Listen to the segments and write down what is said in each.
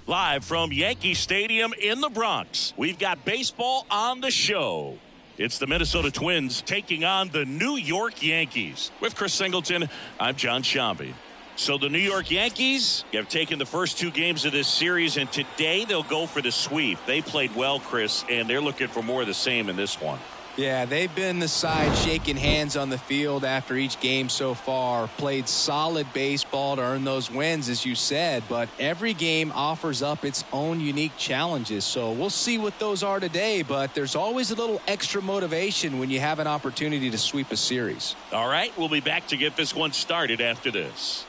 Live from Yankee Stadium in the Bronx, we've got baseball on the show. It's the Minnesota Twins taking on the New York Yankees. With Chris Singleton, I'm John Shambi. So the New York Yankees have taken the first 2 games of this series, and today they'll go for the sweep. They played well, Chris, and they're looking for more of the same in this one. Yeah, they've been the side shaking hands on the field after each game so far. Played solid baseball to earn those wins, as you said, but every game offers up its own unique challenges. So we'll see what those are today, but there's always a little extra motivation when you have an opportunity to sweep a series. All right, we'll be back to get this one started after this.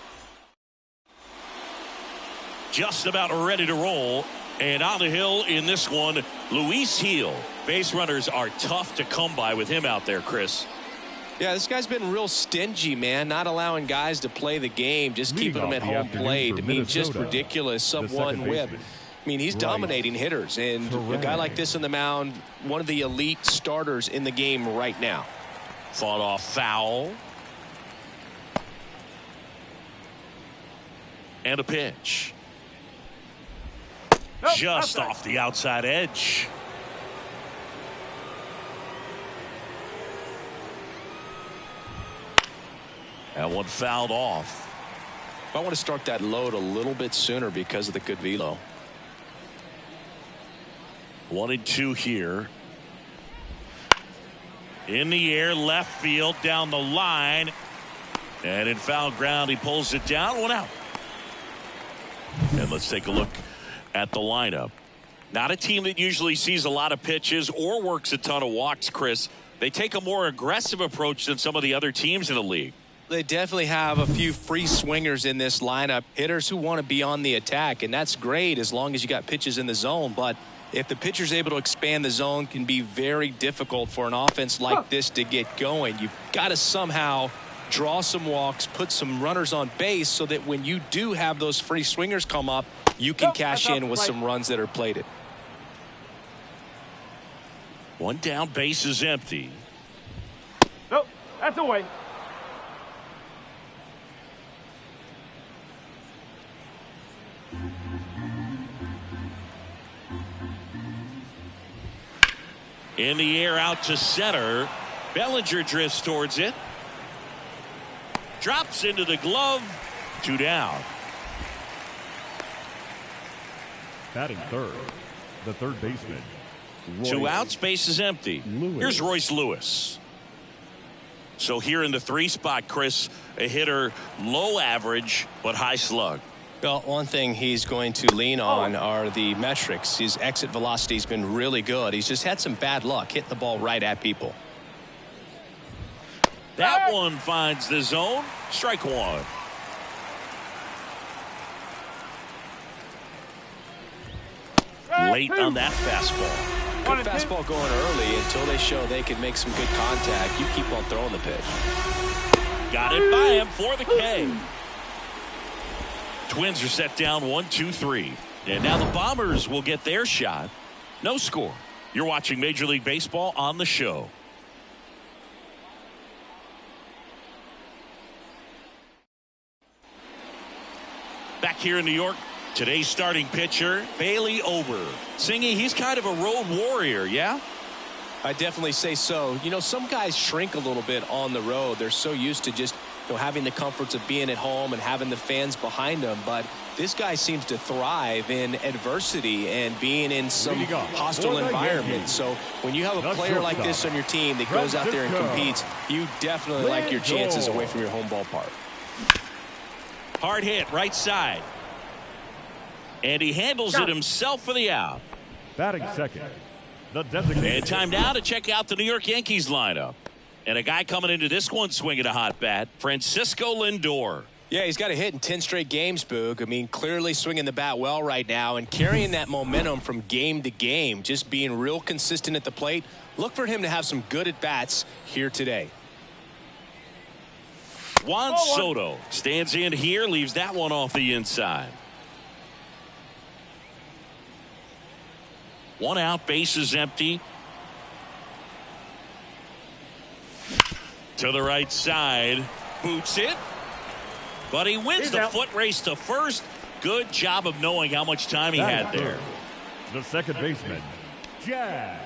Just about ready to roll. And on the hill in this one, Luis Gil. Base runners are tough to come by with him out there, Chris. Yeah, this guy's been real stingy, man, not allowing guys to play the game, just keeping them at home plate. I mean, just ridiculous, sub-1 whip. I mean, he's dominating hitters, and a guy like this on the mound, one of the elite starters in the game right now. Fought off foul. And a pitch. Just off the outside edge. That one fouled off. I want to start that load a little bit sooner because of the good velo. 1-2 here. In the air, left field, down the line. And in foul ground, he pulls it down. 1 out. And let's take a look at the lineup. Not a team that usually sees a lot of pitches or works a ton of walks, Chris. They take a more aggressive approach than some of the other teams in the league. They definitely have a few free swingers in this lineup, hitters who want to be on the attack, and that's great as long as you got pitches in the zone. But if the pitcher's able to expand the zone, it can be very difficult for an offense like this to get going. You've got to somehow draw some walks, put some runners on base so that when you do have those free swingers come up, you can cash in with some runs that are plated. 1 down, base is empty. Nope, that's away. In the air, out to center. Bellinger drifts towards it. Drops into the glove. 2 down. Batting third, the third baseman. 2 outs, base is empty. Here's Royce Lewis. So here in the 3 spot, Chris, a hitter low average but high slug. Well, one thing he's going to lean on are the metrics. His exit velocity has been really good. He's just had some bad luck hitting the ball right at people. That one finds the zone. Strike 1. Late on that fastball. Good fastball going early until they show they can make some good contact. You keep on throwing the pitch. Got it by him for the K. Twins are set down 1-2-3. And now the Bombers will get their shot. No score. You're watching Major League Baseball on the show. Back here in New York, today's starting pitcher, Bailey Ober. Singy, he's kind of a road warrior, yeah? I definitely say so. You know, some guys shrink a little bit on the road. They're so used to just, you know, having the comforts of being at home and having the fans behind them. But this guy seems to thrive in adversity and being in some hostile environment. So when you have a player like this on your team that goes out there and competes, you definitely like your chances away from your home ballpark. Hard hit, right side. And he handles it himself for the out. Batting second, the designated. And time now to check out the New York Yankees lineup. And a guy coming into this one swinging a hot bat, Francisco Lindor. Yeah, he's got a hit in 10 straight games, Boog. I mean, clearly swinging the bat well right now and carrying that momentum from game to game, just being real consistent at the plate. Look for him to have some good at-bats here today. Juan Soto stands in here, leaves that one off the inside. 1 out, base is empty. To the right side, boots it. But he wins the foot race to first, Good job of knowing how much time he had there. The second baseman, Jazz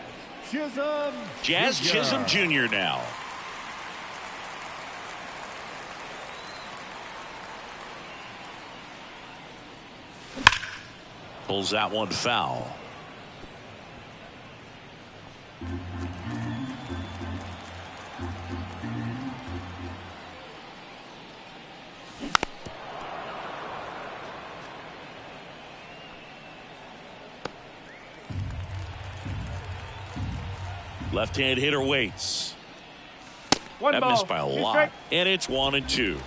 Chisholm. Jazz Jr. Chisholm Jr. now. Pulls that one foul. Left-hand hitter waits. One That ball. missed by a Two lot. strike. And it's 1-2.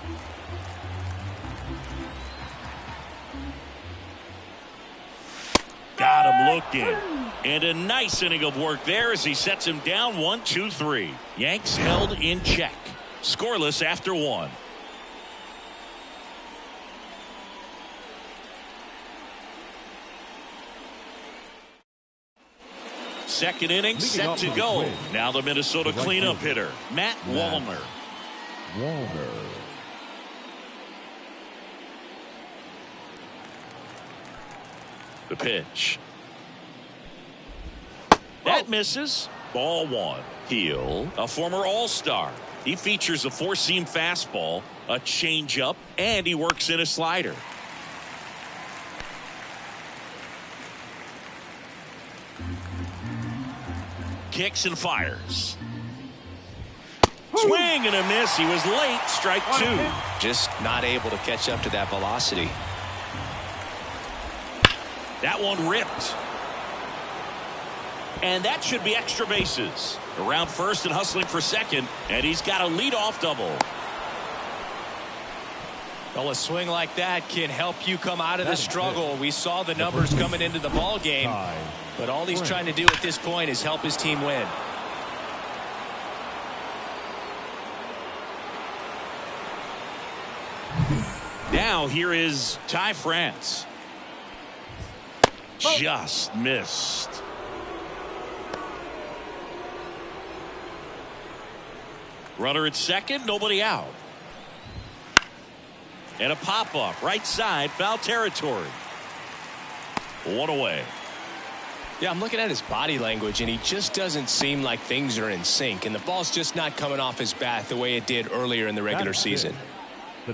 Got him looking. And a nice inning of work there as he sets him down 1-2-3. Yanks held in check. Scoreless after one. Second inning set to go. Now the Minnesota cleanup hitter, Matt Wallner. The pitch. That misses. Ball one. Heel, a former All-Star. He features a four-seam fastball, a changeup, and he works in a slider. Kicks and fires. Swing and a miss. He was late. Strike two. Just not able to catch up to that velocity. That one ripped. And that should be extra bases. Around first and hustling for second. And he's got a leadoff double. Well, a swing like that can help you come out of the struggle. We saw the numbers coming into the ball game. But all he's trying to do at this point is help his team win. Now here is Ty France. Just missed. Runner at second, nobody out. And a pop-up, right side, foul territory. One away. Yeah, I'm looking at his body language, and he just doesn't seem like things are in sync. And the ball's just not coming off his bat the way it did earlier in the regular season.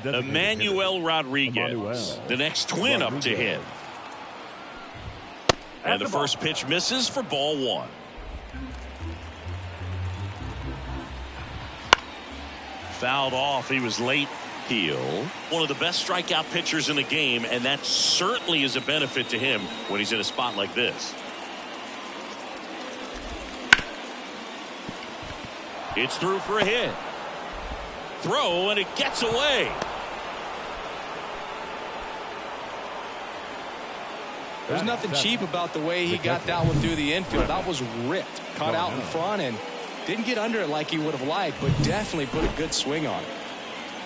Emmanuel Rodriguez, the next twin up to hit. And the first pitch misses for ball one. Fouled off. He was late. Heel. One of the best strikeout pitchers in the game, and that certainly is a benefit to him when he's in a spot like this. It's through for a hit. Throw, and it gets away. There's nothing cheap about the way he got that one through the infield. That was ripped. Caught out in front and didn't get under it like he would have liked, but definitely put a good swing on it.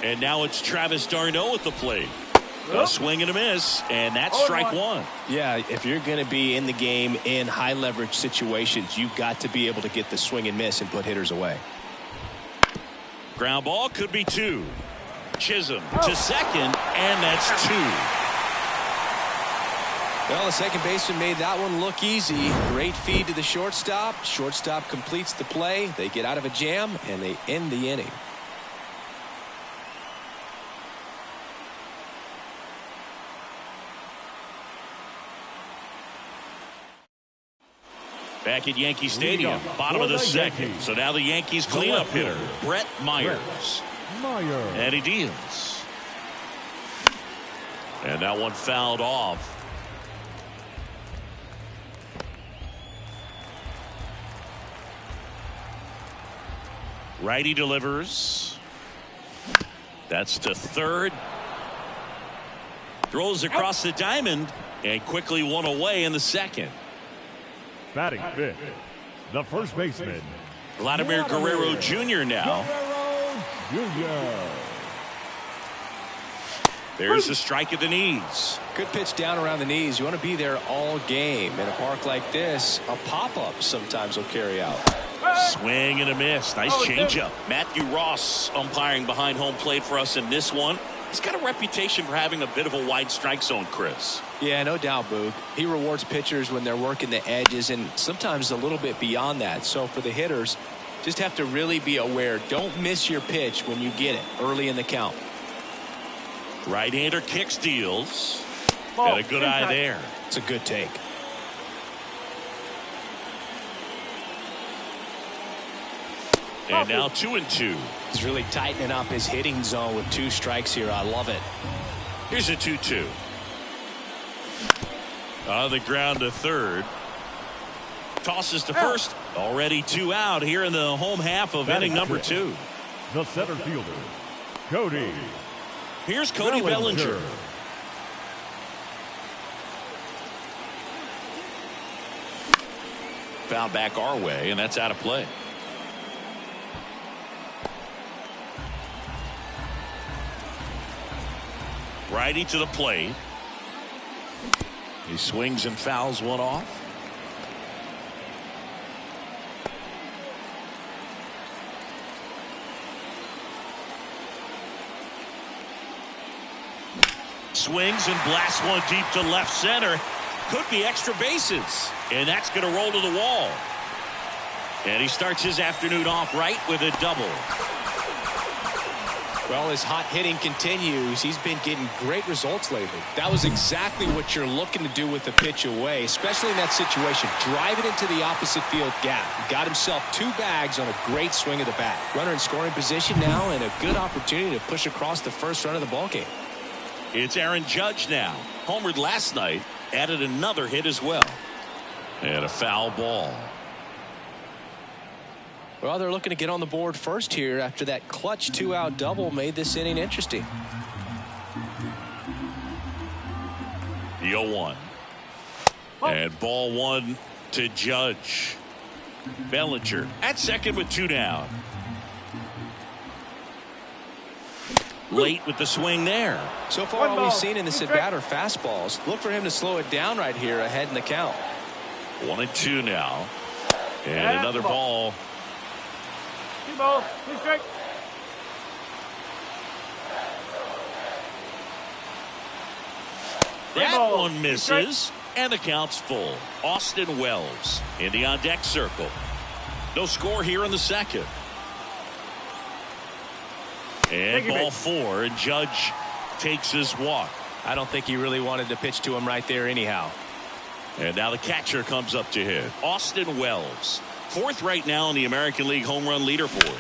And now it's Travis d'Arnaud at the plate. A swing and a miss, and that's strike one. Yeah, if you're going to be in the game in high leverage situations, you've got to be able to get the swing and miss and put hitters away. Ground ball could be two. Chisholm to second, and that's two. Well, the second baseman made that one look easy. Great feed to the shortstop. Shortstop completes the play. They get out of a jam, and they end the inning. Back at Yankee Stadium, bottom of the second. So now the Yankees cleanup hitter, Brett Myers. And he deals. And that one fouled off. Righty delivers. That's to third. Throws across the diamond and quickly one away in the second. Batting fifth, the first baseman, Vladimir Guerrero Jr. now. There's a strike at the knees. Good pitch down around the knees. You want to be there all game. In a park like this, a pop-up sometimes will carry out. Swing and a miss. Nice changeup. Matthew Ross umpiring behind home plate for us in this one. He's got a reputation for having a bit of a wide strike zone, Chris. Yeah, no doubt, Boog. He rewards pitchers when they're working the edges and sometimes a little bit beyond that. So for the hitters, just have to really be aware. Don't miss your pitch when you get it early in the count. Right-hander kicks, deals. Ball. Got a good eye there. It's a good take. And now 2-2. He's really tightening up his hitting zone with 2 strikes here. I love it. Here's a 2-2. On the ground to third. Tosses to first. Already 2 out here in the home half of inning number 2. The center fielder, Cody. Here's Cody Bellinger. Foul back our way, and that's out of play. Righty to the plate. He swings and fouls one off. Swings and blasts one deep to left center. Could be extra bases. And that's going to roll to the wall. And he starts his afternoon off right with a double. Well, his hot hitting continues. He's been getting great results lately. That was exactly what you're looking to do with the pitch away, especially in that situation. Drive it into the opposite field gap. He got himself 2 bags on a great swing of the bat. Runner in scoring position now and a good opportunity to push across the first run of the ballgame. It's Aaron Judge now. Homered last night. Added another hit as well. And a foul ball. Well, they're looking to get on the board first here after that clutch 2-out double made this inning interesting. The 0-1. And ball 1 to Judge. Bellinger at second with 2 down. Late with the swing there. So far, all we've seen in this at-bat are fastballs. Look for him to slow it down right here ahead in the count. 1-2 now. And another ball. 2 balls, 2 strikes. That one misses. And the count's full. Austin Wells in the on-deck circle. No score here in the second. And ball 4, and Judge takes his walk. I don't think he really wanted to pitch to him right there anyhow. And now the catcher comes up to hit. Austin Wells. 4th right now in the American League home run leaderboard.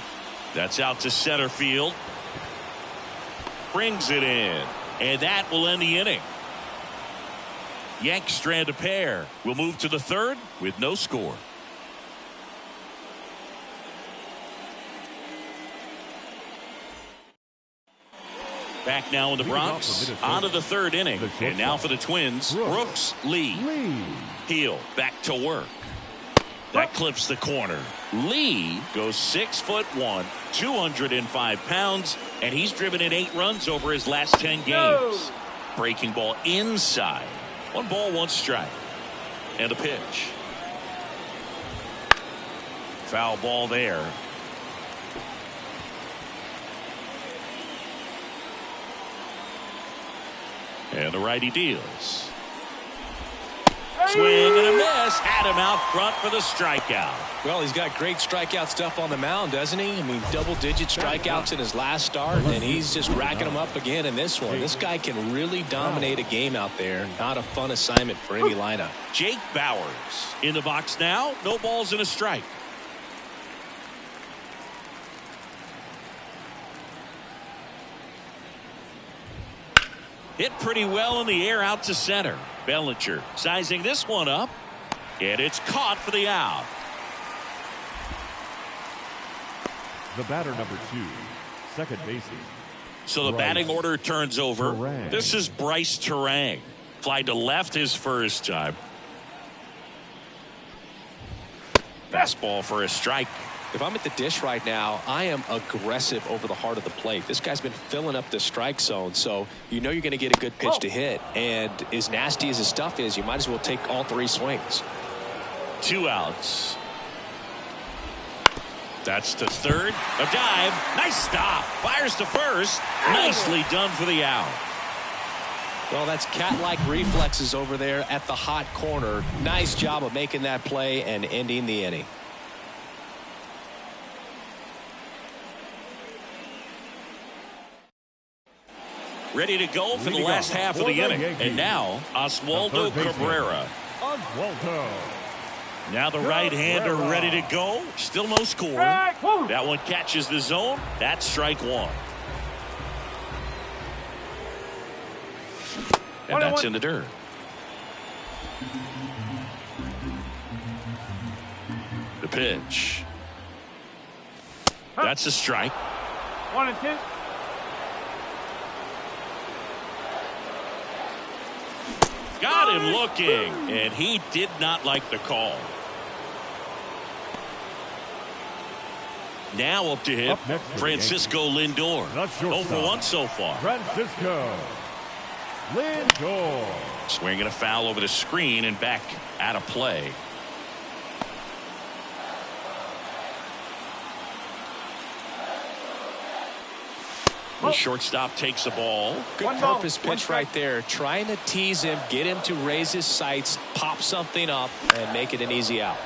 That's out to center field. Brings it in. And that will end the inning. Yanks strand a pair. We'll move to the 3rd with no score. Back now in the Bronx. On to the 3rd inning. And now for the Twins, Brooks Lee. Heel back to work. That clips the corner. Lee goes 6'1", 205 pounds, and he's driven in 8 runs over his last 10 games. Breaking ball inside. 1 ball, 1 strike. And a pitch. Foul ball there. And the righty deals. Swing and a miss. Had him out front for the strikeout. Well, he's got great strikeout stuff on the mound, doesn't he? I mean, double-digit strikeouts in his last start, and he's just racking them up again in this one. This guy can really dominate a game out there. Not a fun assignment for any lineup. Jake Bowers in the box now. No balls and a strike. Hit pretty well in the air out to center. Bellinger sizing this one up. And it's caught for the out. The batter number 2, second baseman. So the batting order turns over. This is Bryce Terang. Fly to left his first time. Fastball for a strike. If I'm at the dish right now, I am aggressive over the heart of the plate. This guy's been filling up the strike zone, so you know you're going to get a good pitch to hit. And as nasty as his stuff is, you might as well take all 3 swings. 2 outs. That's to third. A dive. Nice stop. Fires to first. Nicely done for the out. Well, that's cat-like reflexes over there at the hot corner. Nice job of making that play and ending the inning. Ready to go for the last half of the inning. And now, Oswaldo Cabrera. Oswaldo. Now the right-hander ready to go. Still no score. That one catches the zone. That's strike one. And that's in the dirt. The pitch. That's a strike. 1-2. Got him looking, and he did not like the call. Now up to hit Up next for Francisco Lindor. 0 for 1 so far. Francisco Lindor. Swinging a foul over the screen and back out of play. The shortstop takes the ball. Good purpose pitch right there. Trying to tease him, get him to raise his sights, pop something up, and make it an easy out.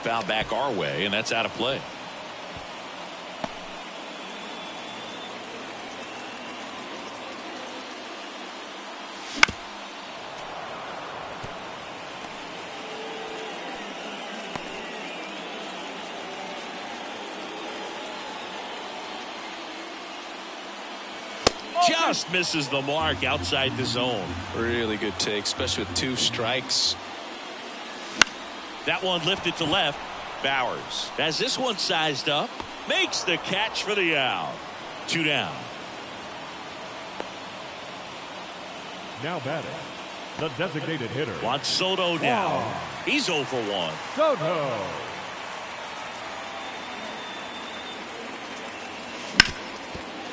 Foul back our way, and that's out of play. Just misses the mark outside the zone. Really good take, especially with 2 strikes. That one lifted to left. Bowers has this one sized up. Makes the catch for the out. 2 down. Now batting, the designated hitter. Juan Soto now. He's 0 for 1. Soto.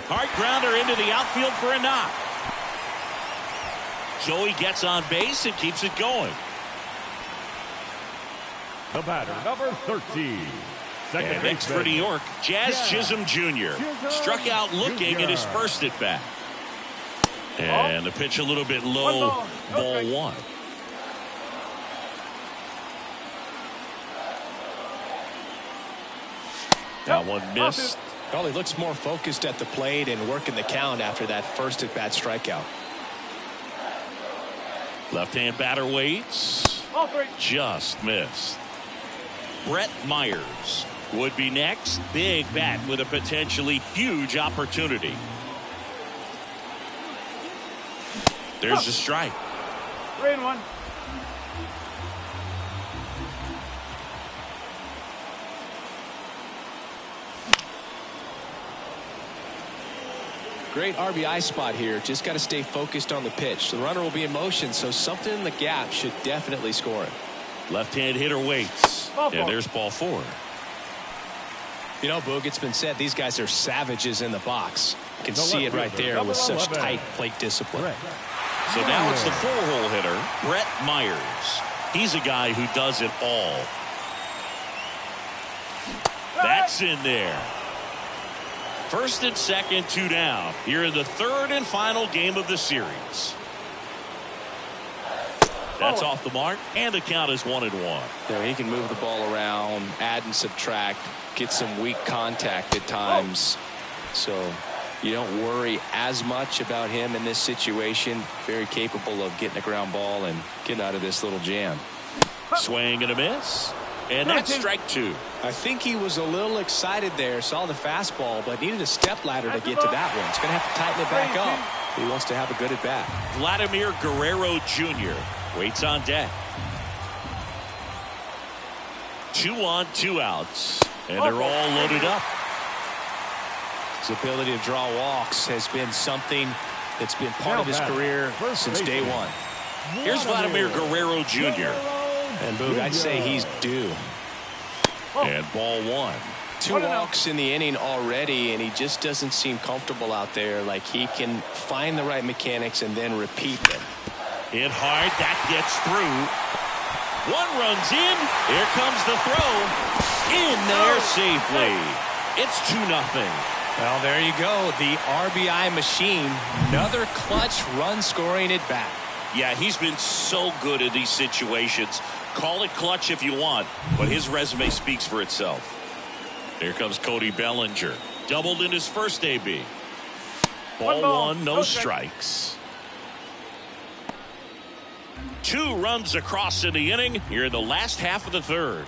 Hard grounder into the outfield for a knock. Joey gets on base and keeps it going. The batter, number 13. And next for New York, Jazz Chisholm Jr. Struck out looking at his first at bat. And the pitch a little bit low. Ball 1. That one missed. Well, he looks more focused at the plate and working the count after that first at bat strikeout. Left-hand batter waits. Just missed. Brett Myers would be next. Big bat with a potentially huge opportunity. There's a strike. 3-1. Great RBI spot here. Just got to stay focused on the pitch. The runner will be in motion, so something in the gap should definitely score it. Left-hand hitter waits. And there's ball 4. You know, Boog, it's been said these guys are savages in the box. You can see it right there with such tight plate discipline. So now it's the 4-hole hitter, Brett Myers. He's a guy who does it all. That's in there. First and second, 2 down. Here in the 3rd and final game of the series. That's off the mark, and the count is 1-1. You know, he can move the ball around, add and subtract, get some weak contact at times. So you don't worry as much about him in this situation. Very capable of getting a ground ball and getting out of this little jam. Swing and a miss. And that's strike 2. I think he was a little excited there, saw the fastball, but needed a step ladder to get to that one. He's going to have to tighten it back up. He wants to have a good at bat. Vladimir Guerrero Jr. waits on deck. 2 on, 2 outs, and they're all loaded up. His ability to draw walks has been something that's been part of his career since day one. Here's Vladimir Guerrero Jr. And Boog, I'd say he's due. And ball 1. 2 walks in the inning already, and he just doesn't seem comfortable out there. Like he can find the right mechanics and then repeat them. Hit hard, that gets through. 1 runs in. Here comes the throw. in there safely. It's 2-0. Well, there you go. The RBI machine. Another clutch run scoring at bat. Yeah, he's been so good in these situations. Call it clutch if you want, but his resume speaks for itself. Here comes Cody Bellinger. Doubled in his first AB. Ball one, no strikes. 2 runs across in the inning here in the last half of the third.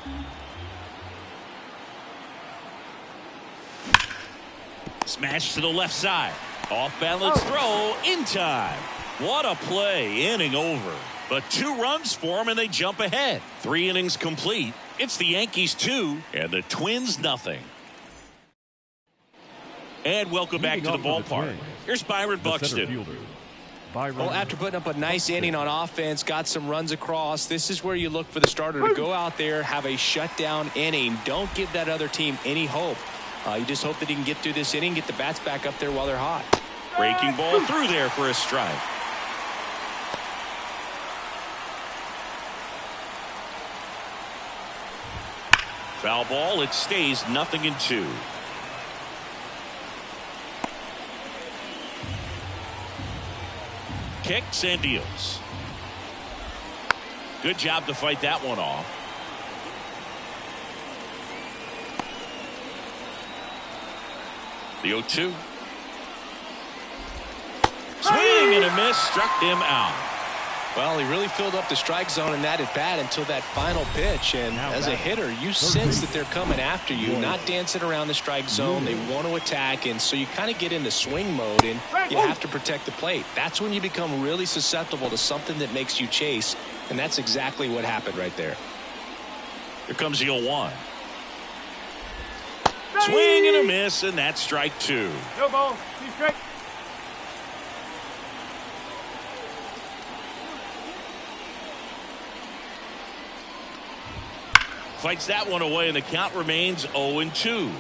Smash to the left side. Off balance throw in time. What a play. Inning over. But 2 runs for him and they jump ahead. 3 innings complete. It's the Yankees 2 and the Twins nothing. And welcome back to the ballpark. Here's Byron Buxton. Well, after putting up a nice inning on offense, got some runs across, this is where you look for the starter to go out there, have a shutdown inning. Don't give that other team any hope. You just hope that he can get through this inning, get the bats back up there while they're hot. Breaking ball through there for a strike. Foul ball. It stays 0-2. Kicks and deals. Good job to fight that one off. The 0-2. Swing and a miss. Struck him out. Well, he really filled up the strike zone in that at bat until that final pitch. And as a hitter, you sense that they're coming after you, not dancing around the strike zone. They want to attack, and so you kind of get into swing mode, and you have to protect the plate. That's when you become really susceptible to something that makes you chase, and that's exactly what happened right there. Here comes the 0-1. Swing and a miss, and that's strike 2. No ball. 2 strikes. Fights that one away, and the count remains 0-2.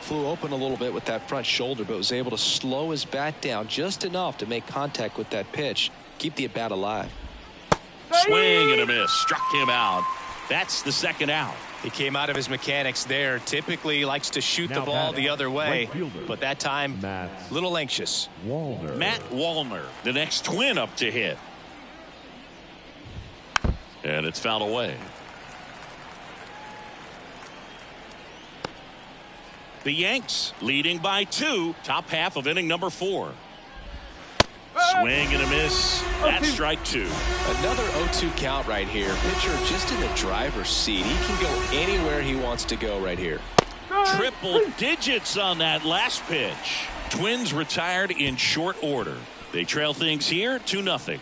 Flew open a little bit with that front shoulder, but was able to slow his bat down just enough to make contact with that pitch, keep the at bat alive. Swing and a miss. Struck him out. That's the second out. He came out of his mechanics there. Typically likes to shoot the ball the other way, but that time a little anxious. Matt Wallner, the next Twin up to hit. And it's fouled away. The Yanks leading by 2, top half of inning number 4. Swing and a miss. That's strike 2. Another 0-2 count right here. Pitcher just in the driver's seat. He can go anywhere he wants to go right here. Triple digits on that last pitch. Twins retired in short order. They trail things here 2-0.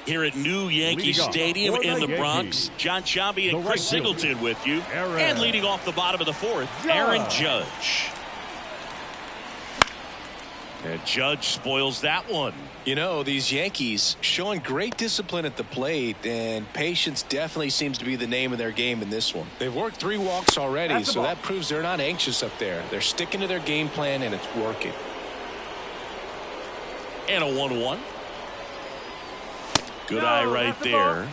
Here at New Yankee Stadium in the Bronx, John Shambi and Chris Singleton with you. And leading off the bottom of the 4th, Aaron Judge. And Judge spoils that one. You know, these Yankees showing great discipline at the plate, and patience definitely seems to be the name of their game in this one. They've worked 3 walks already, so that proves they're not anxious up there. They're sticking to their game plan, and it's working. And a 1-1. Good eye right there.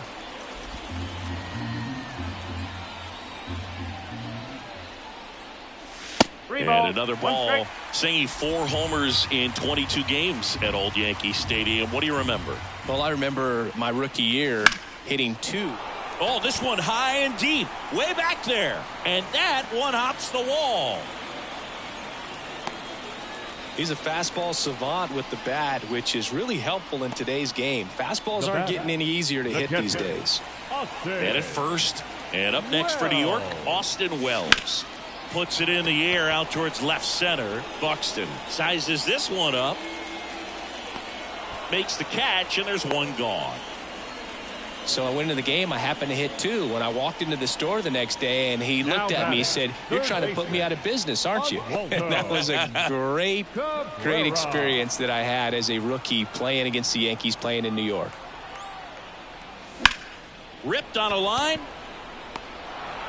And another ball. Saying 4 homers in 22 games at Old Yankee Stadium. What do you remember? Well, I remember my rookie year hitting 2. Oh, this one high and deep. Way back there. And that one hops the wall. He's a fastball savant with the bat, which is really helpful in today's game. Fastballs aren't getting any easier to hit these days. And at first, and up next for New York, Austin Wells. Puts it in the air out towards left center. Buxton sizes this one up. Makes the catch, and there's one gone. So I went into the game. I happened to hit 2 when I walked into the store the next day, and he looked at me and said, "You're trying to put me out of business, aren't you?" And that was a great experience that I had as a rookie playing against the Yankees, playing in New York. Ripped on a line.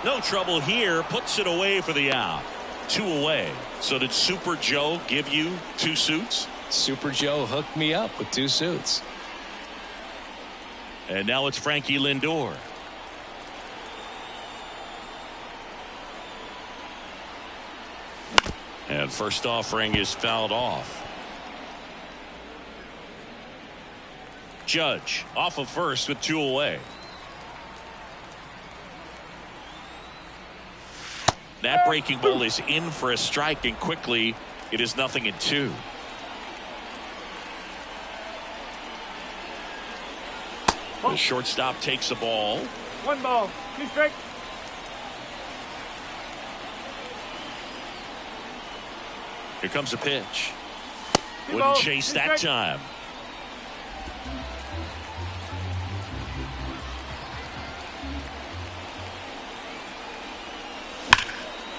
No trouble here. Puts it away for the out. 2 away. So did Super Joe give you 2 suits? Super Joe hooked me up with 2 suits. And now it's Frankie Lindor. And first offering is fouled off. Judge off of first with 2 away. That breaking ball is in for a strike, and quickly it is 0-2. The shortstop takes the ball. 1 ball, 2 strikes. Here comes a pitch. 2 Wouldn't balls, chase 2 that strikes. time.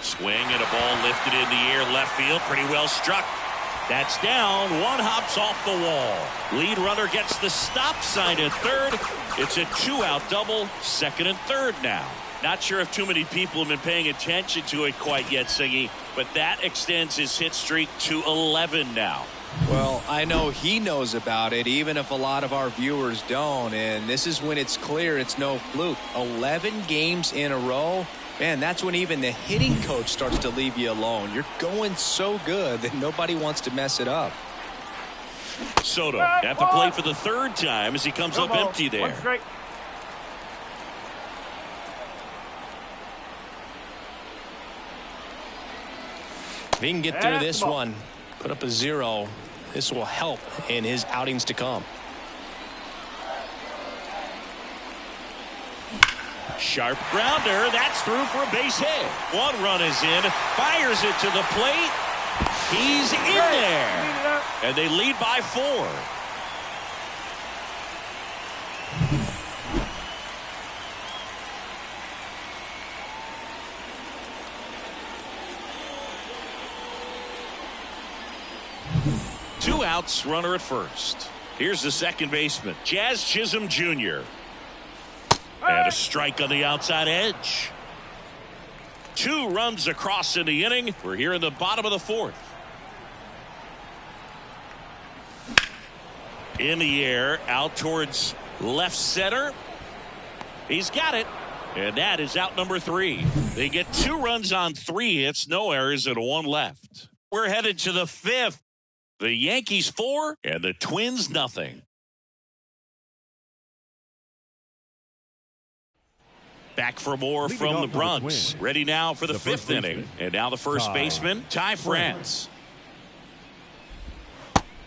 Swing and a ball lifted in the air, left field, pretty well struck. That's down. 1 hops off the wall. Lead runner gets the stop sign at third. It's a 2-out double, second and third now. Not sure if too many people have been paying attention to it quite yet, Singy, but that extends his hit streak to 11 now. Well, I know he knows about it, even if a lot of our viewers don't. And this is when it's clear it's no fluke. 11 games in a row. Man, that's when even the hitting coach starts to leave you alone. You're going so good that nobody wants to mess it up. Soto at the plate for the 3rd time as he comes up empty there. 1 strike. If he can get through this one, put up a 0, this will help in his outings to come. Sharp grounder. That's through for a base hit. 1 run is in. Fires it to the plate. He's in there. And they lead by 4. Two outs, runner at first. Here's the second baseman, Jazz Chisholm Jr. And a strike on the outside edge. 2 runs across in the inning. We're here in the bottom of the 4th. In the air, out towards left center. He's got it. And that is out number 3. They get 2 runs on 3 hits, no errors, and 1 left. We're headed to the 5th. The Yankees 4 and the Twins nothing. Back for more Leading from off the for the Bronx. Twins, Ready now for the 5th inning. baseman, And now the first Ty baseman, Ty France.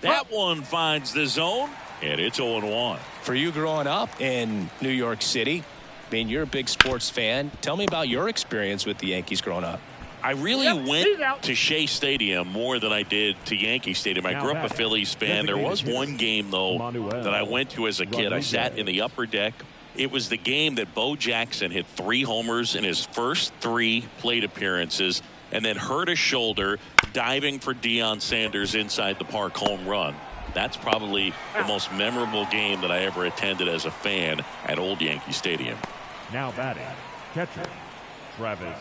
That one finds the zone, and it's 0-1. For you growing up in New York City, I mean, you're a big sports fan. Tell me about your experience with the Yankees growing up. I really went to Shea Stadium more than I did to Yankee Stadium. I grew up a Phillies fan. There was one game, though, that I went to as a kid. I sat in the upper deck. It was the game that Bo Jackson hit 3 homers in his first 3 plate appearances and then hurt his shoulder diving for Deion Sanders inside the park home run. That's probably the most memorable game that I ever attended as a fan at Old Yankee Stadium. Now batting, catcher, Travis.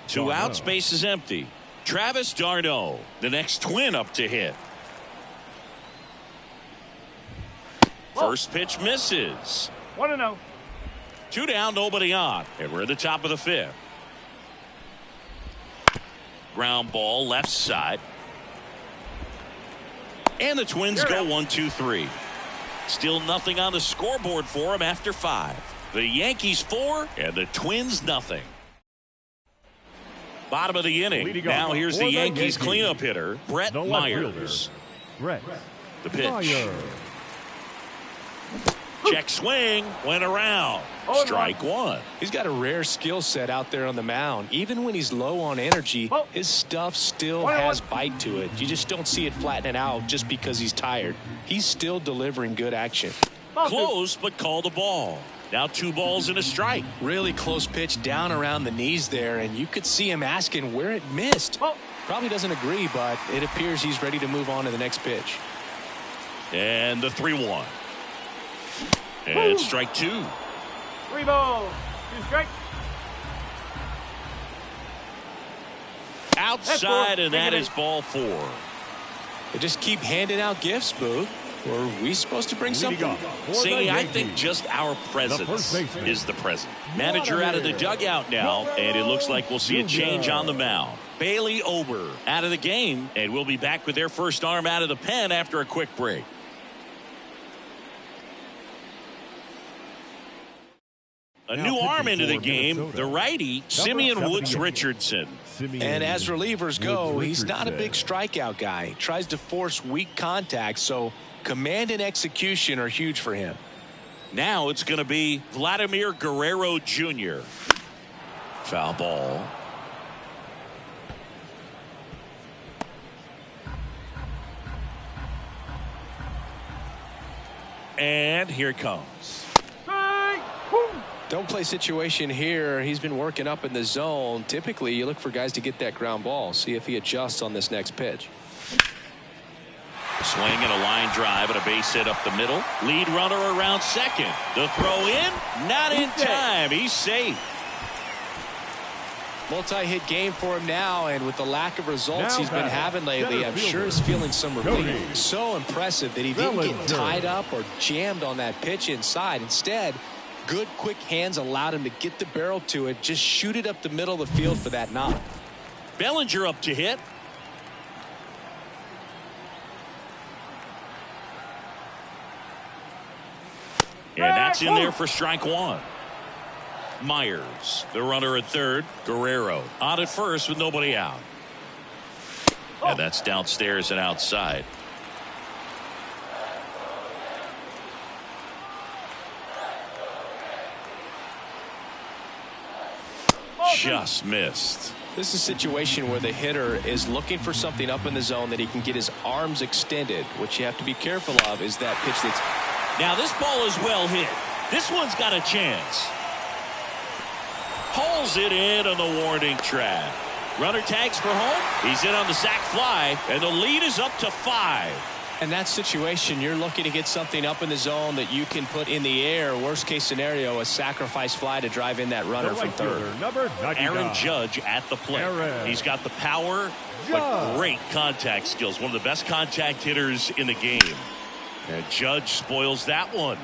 2 outs, base is empty. Travis d'Arnaud, the next Twin up to hit. First pitch misses. 1-0. 2 down, nobody on. And we're at the top of the 5th. Ground ball left side. And the Twins go 1-2-3. Still nothing on the scoreboard for them after 5. The Yankees 4 and the Twins nothing. Bottom of the inning. Now here's the Yankees cleanup hitter, Brett Myers. Brett. The pitch. Myers. Check swing. Went around. Strike 1. He's got a rare skill set out there on the mound. Even when he's low on energy, his stuff still has bite to it. You just don't see it flattening out just because he's tired. He's still delivering good action. Close, but called a ball. Now 2 balls and a strike. Really close pitch down around the knees there, and you could see him asking where it missed. Probably doesn't agree, but it appears he's ready to move on to the next pitch. And the 3-1. And strike 2. 3 balls, 2 strikes. Outside, and that is ball 4. They just keep handing out gifts, Boo. Or are we supposed to bring something? See, I think just our presence is the present. Manager out of the dugout now, and it looks like we'll see a change on the mound. Bailey Ober out of the game, and we'll be back with their first arm out of the pen after a quick break. A new arm into the game, the righty, Simeon Woods Richardson. And as relievers go, he's not a big strikeout guy. He tries to force weak contact, so command and execution are huge for him. Now it's going to be Vladimir Guerrero Jr. Foul ball. And here it comes. Don't play situation here. He's been working up in the zone. Typically, you look for guys to get that ground ball. See if he adjusts on this next pitch. Swing and a line drive and a base hit up the middle. Lead runner around second. The throw in, not in time. He's safe. Multi-hit game for him now, and with the lack of results he's been having lately, I'm sure he's feeling some relief. So impressive that he didn't get tied up or jammed on that pitch inside. Instead, good quick hands allowed him to get the barrel to it, just shoot it up the middle of the field for that knock. Bellinger up to hit. And that's in there for strike 1. Myers, the runner at third. Guerrero on at first with nobody out. And that's downstairs and outside. Just missed. This is a situation where the hitter is looking for something up in the zone that he can get his arms extended. What you have to be careful of is that pitch that's... Now this ball is well hit. This one's got a chance. Hauls it in on the warning track. Runner tags for home. He's in on the sac fly, and the lead is up to 5. In that situation, you're looking to get something up in the zone that you can put in the air. Worst case scenario, a sacrifice fly to drive in that runner from third. Aaron Judge at the plate. He's got the power, but great contact skills. One of the best contact hitters in the game. And Judge spoils that one.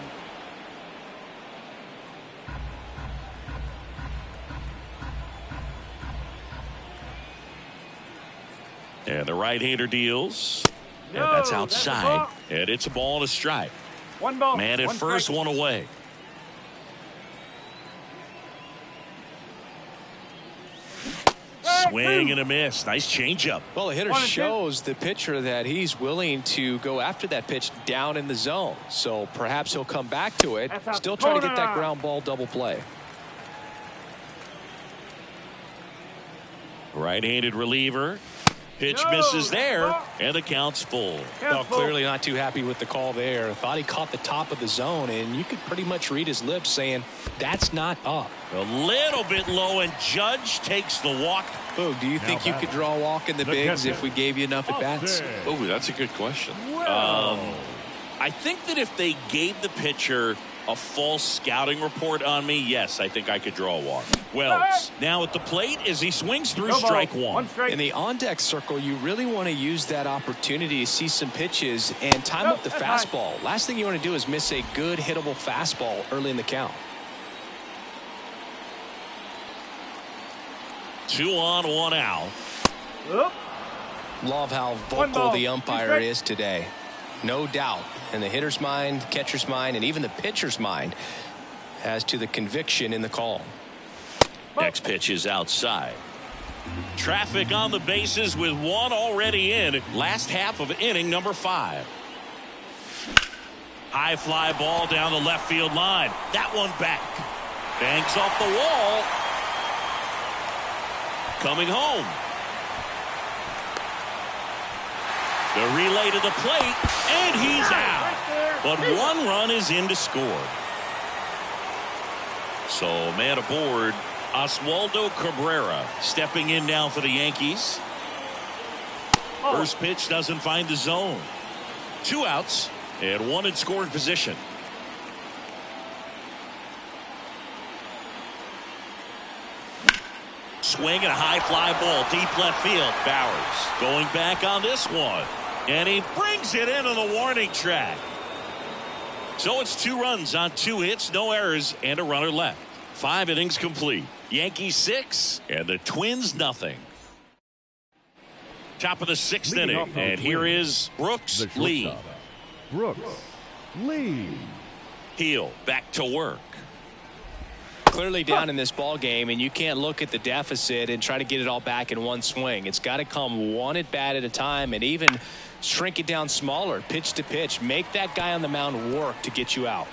And the right-hander deals. And that's outside. And it's a ball and a strike. One ball. Man at first, one away. Swing and a miss. Nice changeup. Well, the hitter shows the pitcher that he's willing to go after that pitch down in the zone. So perhaps he'll come back to it. Still trying to get that ground ball double play. Right-handed reliever. Pitch misses there, and the count's full. Well, clearly not too happy with the call there. Thought he caught the top of the zone, and you could pretty much read his lips saying, that's not up. A little bit low, and Judge takes the walk. Oh, do you think you could draw a walk in the bigs if we gave you enough at-bats? Oh, that's a good question. I think that if they gave the pitcher a false scouting report on me, yes, I think I could draw a walk. Wells now at the plate as he swings through strike 1. In the on-deck circle, you really want to use that opportunity to see some pitches and time up the fastball. Last thing you want to do is miss a good hittable fastball early in the count. 2 on, 1 out. Love how vocal the umpire is today. No doubt in the hitter's mind, catcher's mind, and even the pitcher's mind as to the conviction in the call. Next pitch is outside. Traffic on the bases with 1 already in. Last half of inning number 5. High fly ball down the left field line. That one back. Banks off the wall. Coming home. The relay to the plate, and he's out. But 1 run is in to score. So man aboard, Oswaldo Cabrera stepping in now for the Yankees. First pitch doesn't find the zone. 2 outs and 1 in scoring position. swing and a high fly ball deep left field. Bowers going back on this one. And he brings it into the warning track. So it's 2 runs on 2 hits, no errors, and a runner left. 5 innings complete. Yankees 6 and the Twins nothing. Top of the 6th inning, and here is Brooks Lee. Brooks Lee. Heel back to work. Clearly down in this ball game, and you can't look at the deficit and try to get it all back in one swing. It's got to come one at bat at a time, and even shrink it down smaller, pitch to pitch. Make that guy on the mound work to get you out.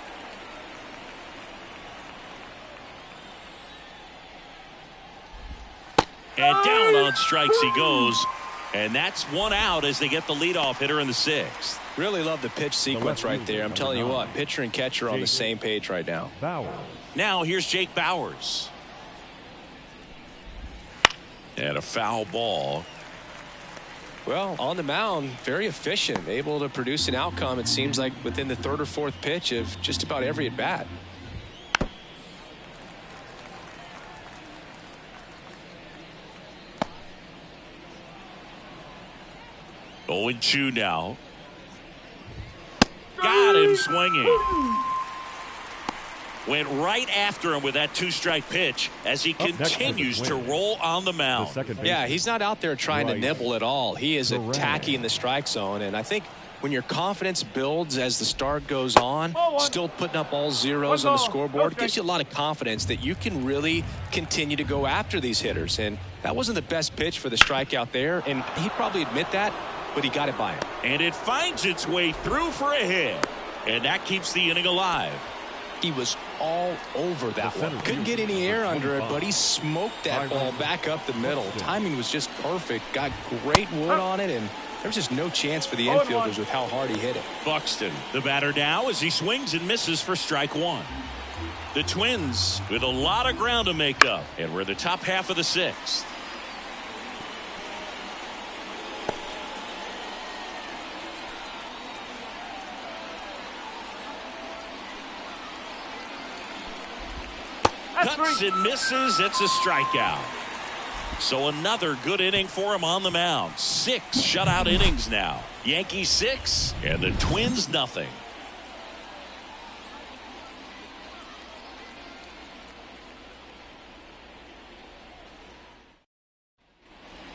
And down on strikes he goes. And that's 1 out as they get the leadoff hitter in the 6th. Really love the pitch sequence right there. I'm telling you what, pitcher and catcher are on the same page right now. Bowers. Now here's Jake Bowers. And a foul ball. Well, on the mound, very efficient, able to produce an outcome, it seems like, within the 3rd or 4th pitch of just about every at bat. Going 2 now. Got him swinging. Went right after him with that 2-strike pitch as he continues to roll on the mound. Yeah, he's not out there trying to nibble at all. He is attacking the strike zone, and I think when your confidence builds as the start goes on, still putting up all zeros on the scoreboard gives you a lot of confidence that you can really continue to go after these hitters. And that wasn't the best pitch for the strikeout there, and he'd probably admit that, but he got it by him. And it finds its way through for a hit, and that keeps the inning alive. He was all over that one. Couldn't get any air under it, but he smoked that ball back up the middle. Timing was just perfect. Got great wood on it, and there was just no chance for the infielders with how hard he hit it. Buxton, the batter now, as he swings and misses for strike 1. The Twins with a lot of ground to make up, and we're in the top half of the 6th. Cuts and misses. It's a strikeout. So another good inning for him on the mound. 6 shutout innings now. Yankees 6 and the Twins nothing.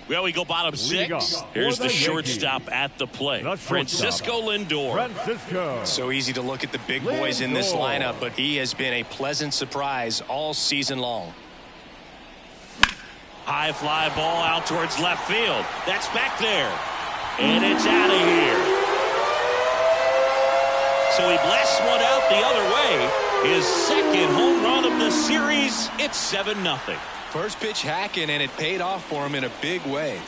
Well, we go bottom 6. Here's the shortstop at the plate. Francisco Lindor. So easy to look at the big boys in this lineup, but he has been a pleasant surprise all season long. High fly ball out towards left field. That's back there. And it's out of here. So he blasts one out the other way. His 2nd home run of the series. It's 7-0. First pitch hacking, and it paid off for him in a big way.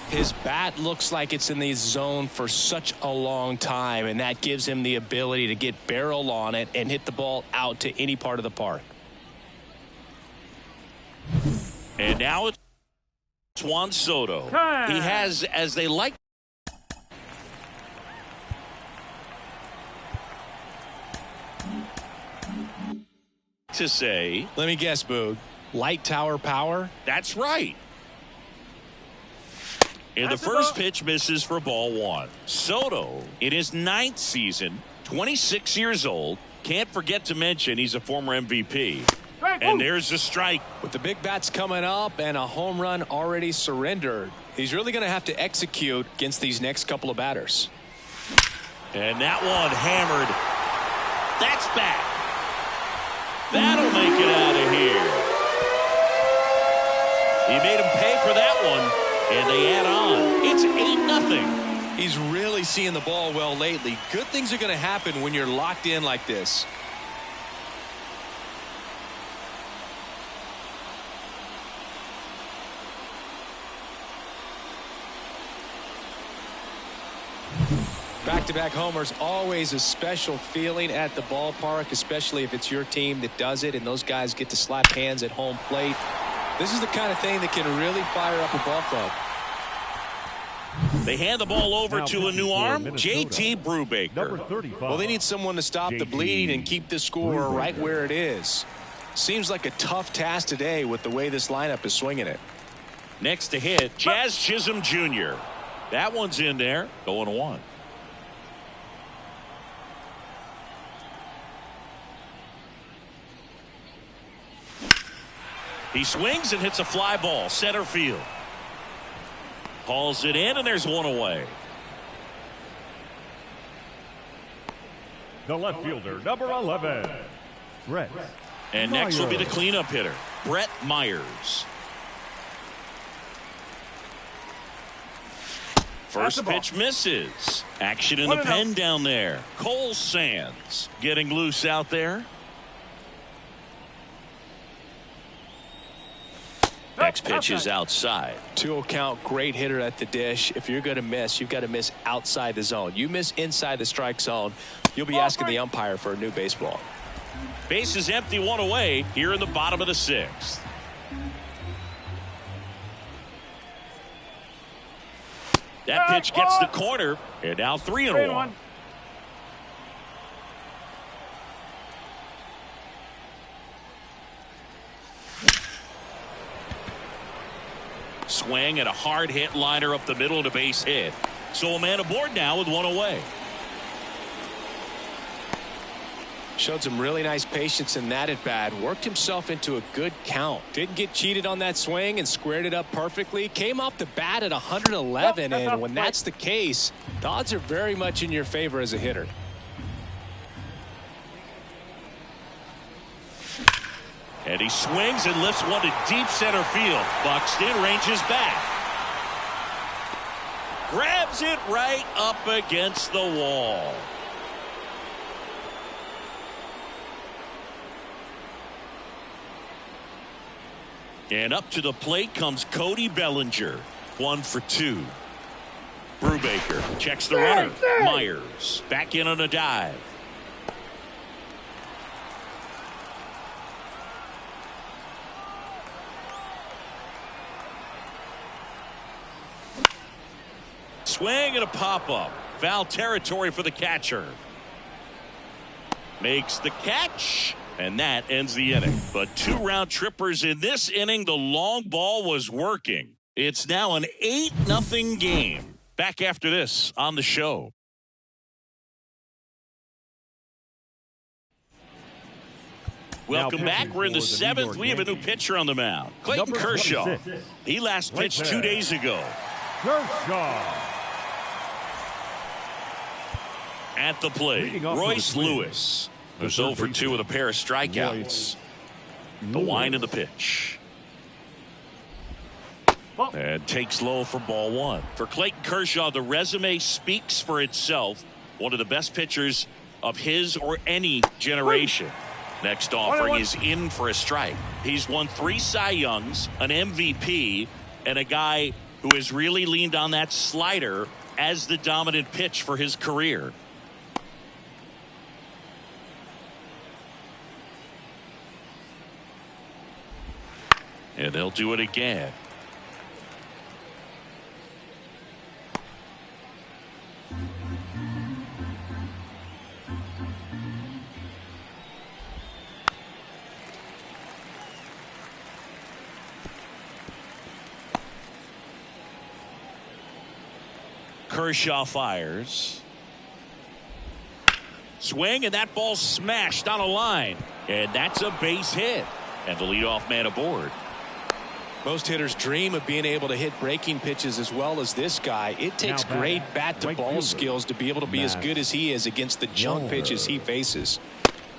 His bat looks like it's in the zone for such a long time, and that gives him the ability to get barrel on it and hit the ball out to any part of the park. And now it's Juan Soto. He has, as they like to say, let me guess, Boog. Light tower power? That's right. And the first pitch misses for ball 1. Soto, in his 9th season, 26 years old. Can't forget to mention he's a former MVP. And there's a strike. With the big bats coming up and a home run already surrendered, he's really going to have to execute against these next couple of batters. And that one hammered. That's back. That'll make it out of here. He made him pay for that one, and they add on. It's 8-0. He's really seeing the ball well lately. Good things are going to happen when you're locked in like this. Back-to-back homers, always a special feeling at the ballpark, especially if it's your team that does it and those guys get to slap hands at home plate. This is the kind of thing that can really fire up a ball club. They hand the ball over Now to a new pitching for arm, Minnesota, J.T. Number Brubaker. 35. Well, they need someone to stop the JT bleeding and keep the score Brubaker. right where it is. Seems like a tough task today with the way this lineup is swinging it. Next to hit, Jazz Chisholm Jr. That one's in there, 0-1. He swings and hits a fly ball, center field. Hauls it in, and there's one away. The left fielder, number 11, Brett. And next will be the Myers. cleanup hitter, Brett Myers. First pitch misses. Action in the pen down there. Cole Sands getting loose out there. Next pitch is outside. 2-0 count, great hitter at the dish. If you're going to miss, you've got to miss outside the zone. You miss inside the strike zone, you'll be asking the umpire for a new baseball. Base is empty, one away here in the bottom of the sixth. That pitch gets the corner, and now 3-1. Swing and a hard hit liner up the middle of the base hit. So a man aboard now with one away. Showed some really nice patience in that at bat. Worked himself into a good count. Didn't get cheated on that swing and squared it up perfectly. Came off the bat at 111, and when that's the case, the odds are very much in your favor as a hitter. And he swings and lifts one to deep center field. Buxton ranges back. Grabs it right up against the wall. And up to the plate comes Cody Bellinger. 1 for 2. Brubaker checks the runner. Myers back in on a dive. Swing and a pop-up. Foul territory for the catcher. Makes the catch, and that ends the inning. But 2 round trippers in this inning. The long ball was working. It's now an 8-0 game. Back after this on the show. Welcome back. We're in the 7th. We have a new pitcher on the mound. Clayton Number Kershaw. 26. He last pitched Right 2 there. days ago. Kershaw. At the plate, Leading off for Royce the Twins, Lewis, the who's third 0 for 2 baseman, with a pair of strikeouts. The wind of the pitch. And takes low for ball 1. For Clayton Kershaw, the resume speaks for itself. One of the best pitchers of his or any generation. Next offering is in for a strike. He's won 3 Cy Youngs, an MVP, and a guy who has really leaned on that slider as the dominant pitch for his career. And they'll do it again. Kershaw fires. Swing, and that ball smashed on a line. And that's a base hit. And the leadoff man aboard. Most hitters dream of being able to hit breaking pitches as well as this guy. It takes Now great batting, bat-to-ball right fielder, skills to be able to be as good as he is against the junk pitches he faces.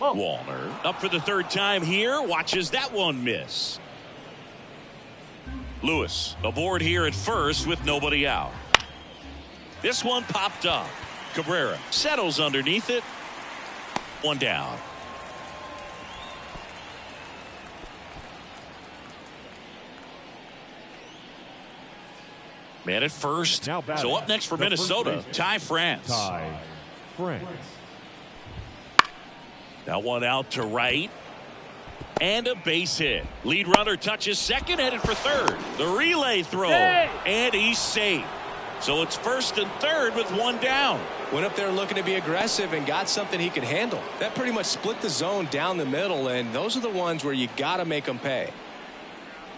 Wallner up for the 3rd time here. Watches that one miss. Lewis aboard here at first with nobody out. This one popped up. Cabrera settles underneath it. 1 down. Man at first. Now batting, So up next for the first Minnesota, baseman, Ty France. Ty France. That one out to right. And a base hit. Lead runner touches second, headed for third. The relay throw. And he's safe. So it's first and third with one down. Went up there looking to be aggressive and got something he could handle. That pretty much split the zone down the middle, and those are the ones where you got to make them pay.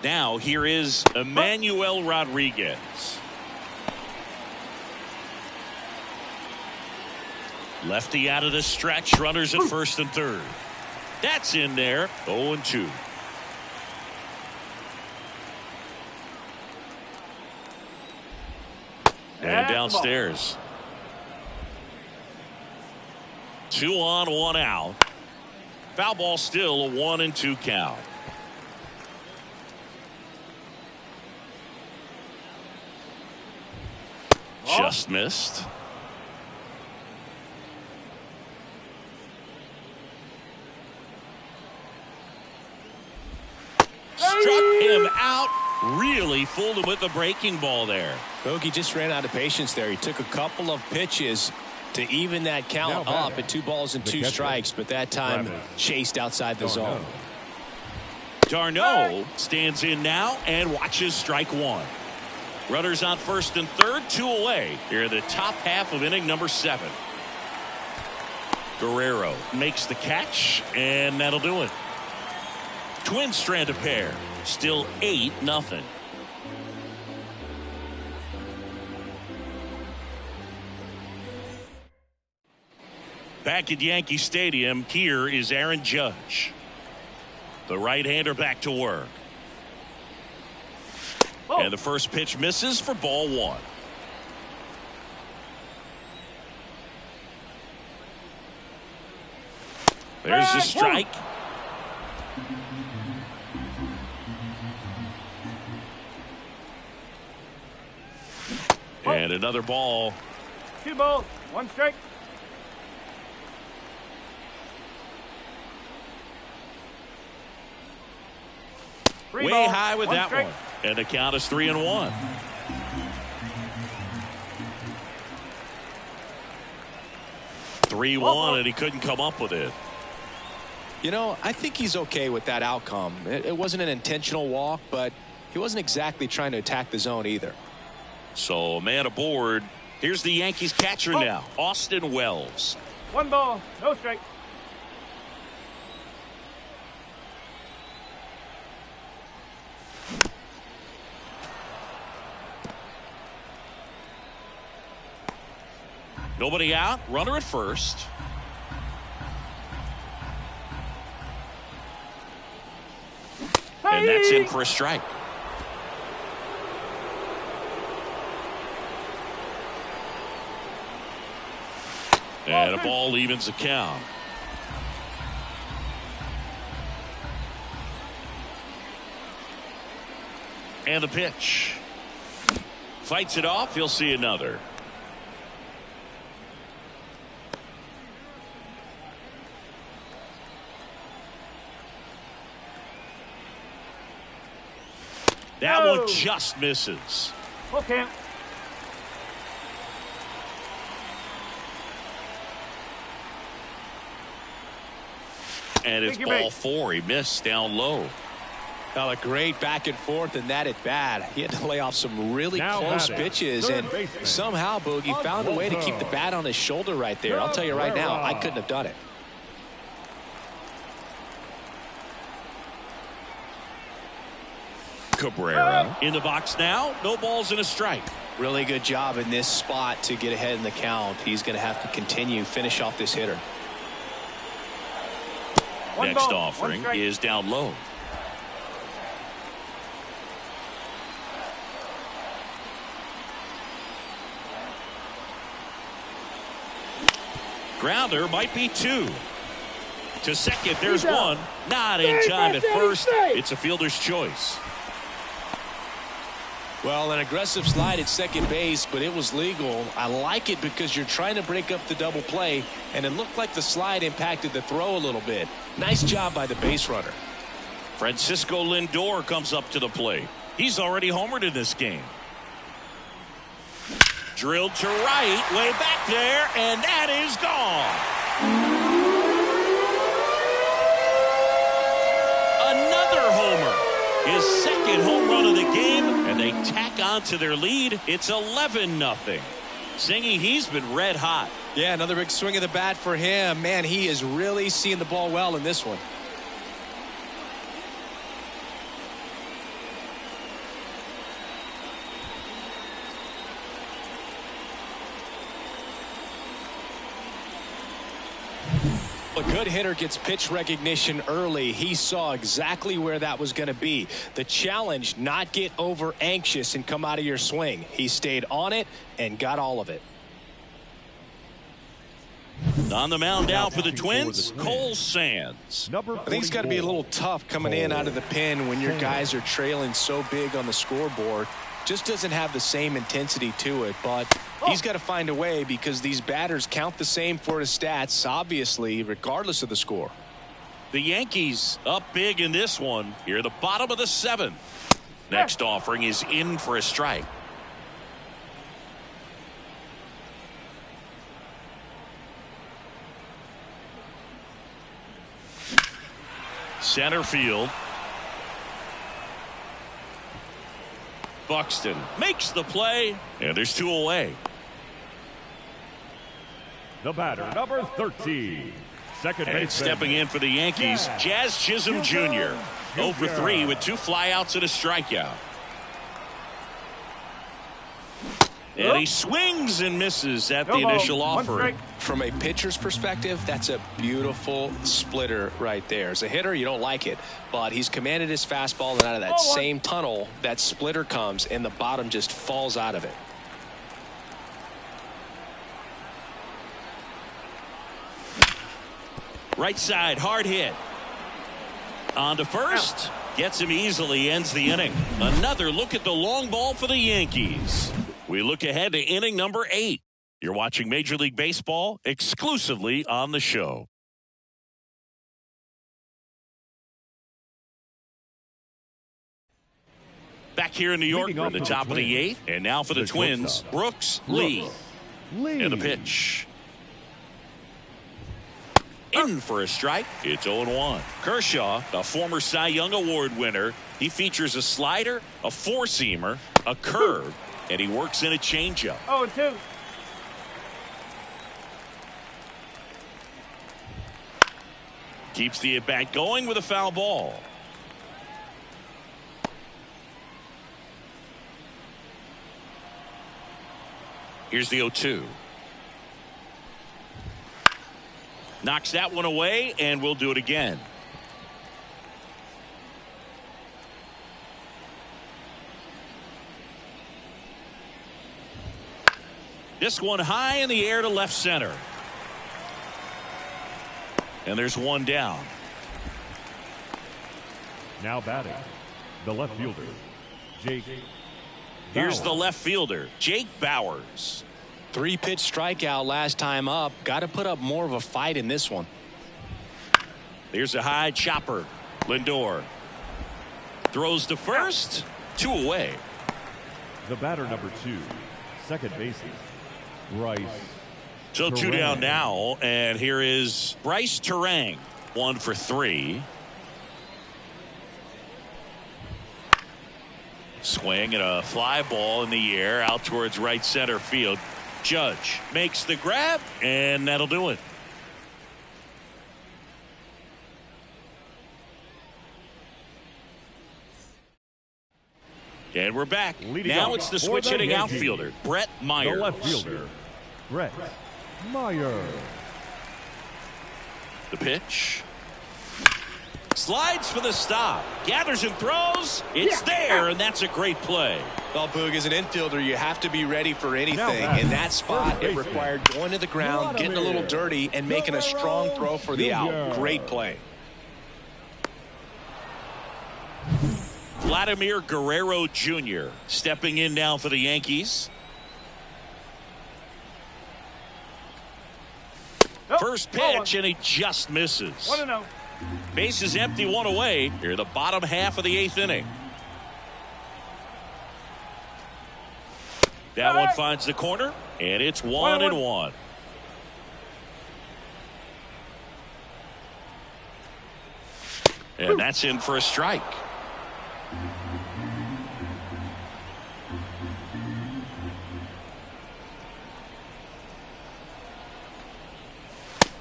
Now here is Emmanuel Rodriguez. Lefty out of the stretch. Runners at first and third. That's in there. 0-2. And downstairs. 2 on, 1 out. Foul ball still a 1-2 count. Just missed. Struck him out. Really fooled him with the breaking ball there. Bogey just ran out of patience there. He took a couple of pitches to even that count up at 2 balls and 2 strikes, but that time chased outside the zone. Darno stands in now and watches strike 1. Runners on first and third, 2 away. Here in the top half of inning number 7. Guerrero makes the catch, and that'll do it. Twins strand a pair. Still 8-0. Back at Yankee Stadium, here is Aaron Judge. The right-hander back to work. And the first pitch misses for ball 1. There's the strike. And another ball. 2 balls, 1 strike. Way high with that one. And the count is 3-1. Three-1, and he couldn't come up with it. You know, I think he's okay with that outcome. It wasn't an intentional walk, but he wasn't exactly trying to attack the zone either. So, man aboard. Here's the Yankees catcher now, Austin Wells. 1 ball, no strike. Nobody out. Runner at first. And that's in for a strike. And a ball evens the count. And the pitch. Fights it off. He'll see another. That one just misses. Okay. And it's ball 4. He missed down low. Well, a great back and forth in that at bat. He had to lay off some really close pitches, and somehow Boogie found a way to keep the bat on his shoulder right there. I'll tell you right now, I couldn't have done it. Cabrera in the box now. No balls and a strike. Really good job in this spot to get ahead in the count. He's going to have to continue finish off this hitter. Next offering is down low. Grounder might be 2. To second, there's 1. Not in time at first. It's a fielder's choice. Well, an aggressive slide at second base, but it was legal. I like it because you're trying to break up the double play, and it looked like the slide impacted the throw a little bit. Nice job by the base runner. Francisco Lindor comes up to the plate. He's already homered in this game. Drilled to right, way back there, and that is gone. Another homer. his second home run of the game, and they tack on to their lead. It's 11-0. Singy, he's been red hot. Yeah, another big swing of the bat for him. Man, he is really seeing the ball well in this one. A good hitter gets pitch recognition early. He saw exactly where that was going to be. The challenge, not get over anxious and come out of your swing. He stayed on it and got all of it. On the mound now for the Twins, Cole Sands. I think it's got to be a little tough coming in out of the pen when your guys are trailing so big on the scoreboard. Just doesn't have the same intensity to it, but he's got to find a way because these batters count the same for his stats, obviously, regardless of the score. The Yankees up big in this one. Here, the bottom of the 7th. Next offering is in for a strike. Center field. Buxton makes the play, and there's 2 away. The batter, number 13. Second And baseman. stepping in for the Yankees, Jazz Chisholm Jr. 0 for 3 with 2 flyouts and a strikeout. And he swings and misses at the initial offering. From a pitcher's perspective, that's a beautiful splitter right there. As a hitter, you don't like it, but he's commanded his fastball, and out of that same tunnel, that splitter comes, and the bottom just falls out of it. Right side, hard hit. On to first. Gets him easily, ends the inning. Another look at the long ball for the Yankees. We look ahead to inning number 8. You're watching Major League Baseball exclusively on the show. Back here in New York, we're at the top of the 8th. And now for the Twins, Brooks Lee. And the pitch. In for a strike. It's 0-1. Kershaw, a former Cy Young Award winner. He features a slider, a four-seamer, a curve, and he works in a changeup. 0-2. Keeps the at-bat going with a foul ball. Here's the 0-2. Knocks that one away, and we'll do it again. This one high in the air to left center. And there's one down. Now batting, the left fielder, Jake. Here's the left fielder, Jake Bowers. 3-pitch strikeout last time up. Got to put up more of a fight in this one. Here's a high chopper. Lindor throws to first. 2 away. The batter, number 2, second baseman, Bryce. So 2 down now, and here is Bryce Terang. 1 for 3. Swing and a fly ball in the air out towards right center field. Judge makes the grab, and that'll do it. And we're back. Now it's the switch hitting outfielder, Brett Myers. The left fielder, Brett Myers. The pitch. Slides for the stop. Gathers and throws. It's there, and that's a great play. Well, Boog, as an infielder, you have to be ready for anything. In that spot, it required going to the ground, getting a little dirty, and making a strong throw for the out. Great play. Vladimir Guerrero Jr. stepping in now for the Yankees. First pitch, and he just misses. 1-0. Base is empty, 1 away. Here, the bottom half of the 8th inning. That one finds the corner, and it's 1-1. And that's in for a strike.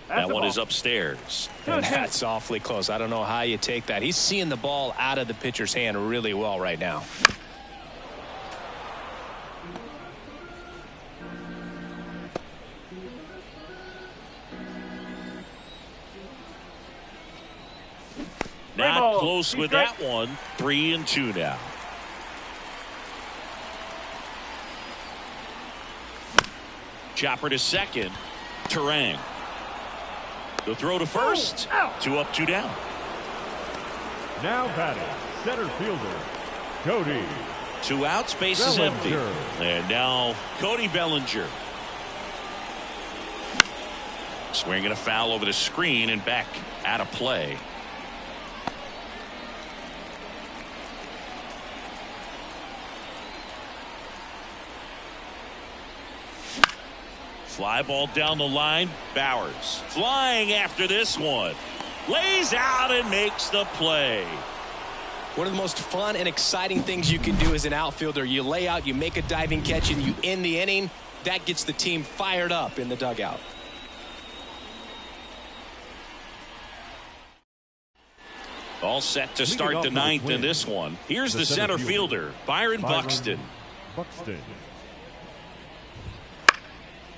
That one is upstairs. And that's awfully close. I don't know how you take that. He's seeing the ball out of the pitcher's hand really well right now. Not close with that one. 3-2 now. Chopper to second. Terang. The throw to first. 2 up, 2 down. Now batting, center fielder, Cody. 2 outs, base is empty. And now Cody Bellinger. Swinging a foul over the screen and back out of play. Fly ball down the line. Bowers flying after this one. Lays out and makes the play. One of the most fun and exciting things you can do as an outfielder. You lay out, you make a diving catch, and you end the inning. That gets the team fired up in the dugout. All set to start the 9th in this one. Here's the center fielder, Byron Buxton.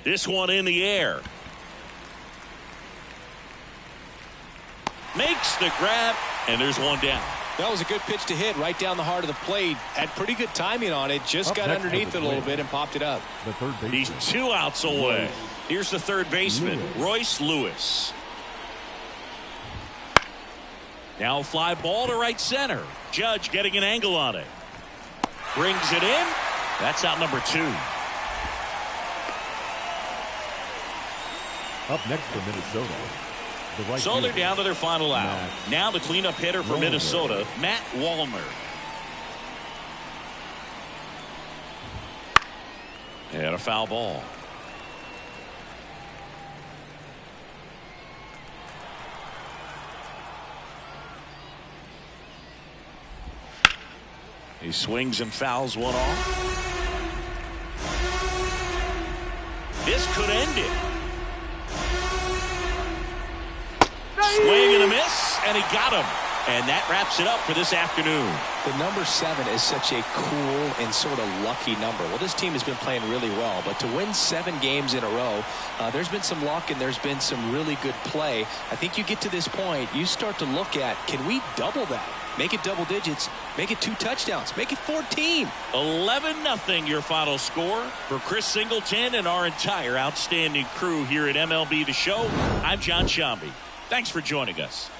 This one in the air. Makes the grab, and there's one down. That was a good pitch to hit right down the heart of the plate. Had pretty good timing on it. Just got underneath it a little bit and popped it up. He's 2 outs away. Here's the third baseman, Royce Lewis. Now fly ball to right center. Judge getting an angle on it. Brings it in. That's out number 2. Up next for Minnesota. So they're down to their final out. Now the cleanup hitter for Minnesota, Matt Wallner. And a foul ball. He swings and fouls one off. This could end it. Swing and a miss, and he got him. And that wraps it up for this afternoon. The number 7 is such a cool and sort of lucky number. Well, this team has been playing really well, but to win 7 games in a row, there's been some luck and there's been some really good play. I think you get to this point, you start to look at, can we double that? Make it double digits. Make it 2 touchdowns. Make it 14. 11-0 your final score. For Chris Singleton and our entire outstanding crew here at MLB The Show, I'm John Shambi. Thanks for joining us.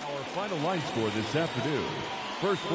Our final line score this afternoon. First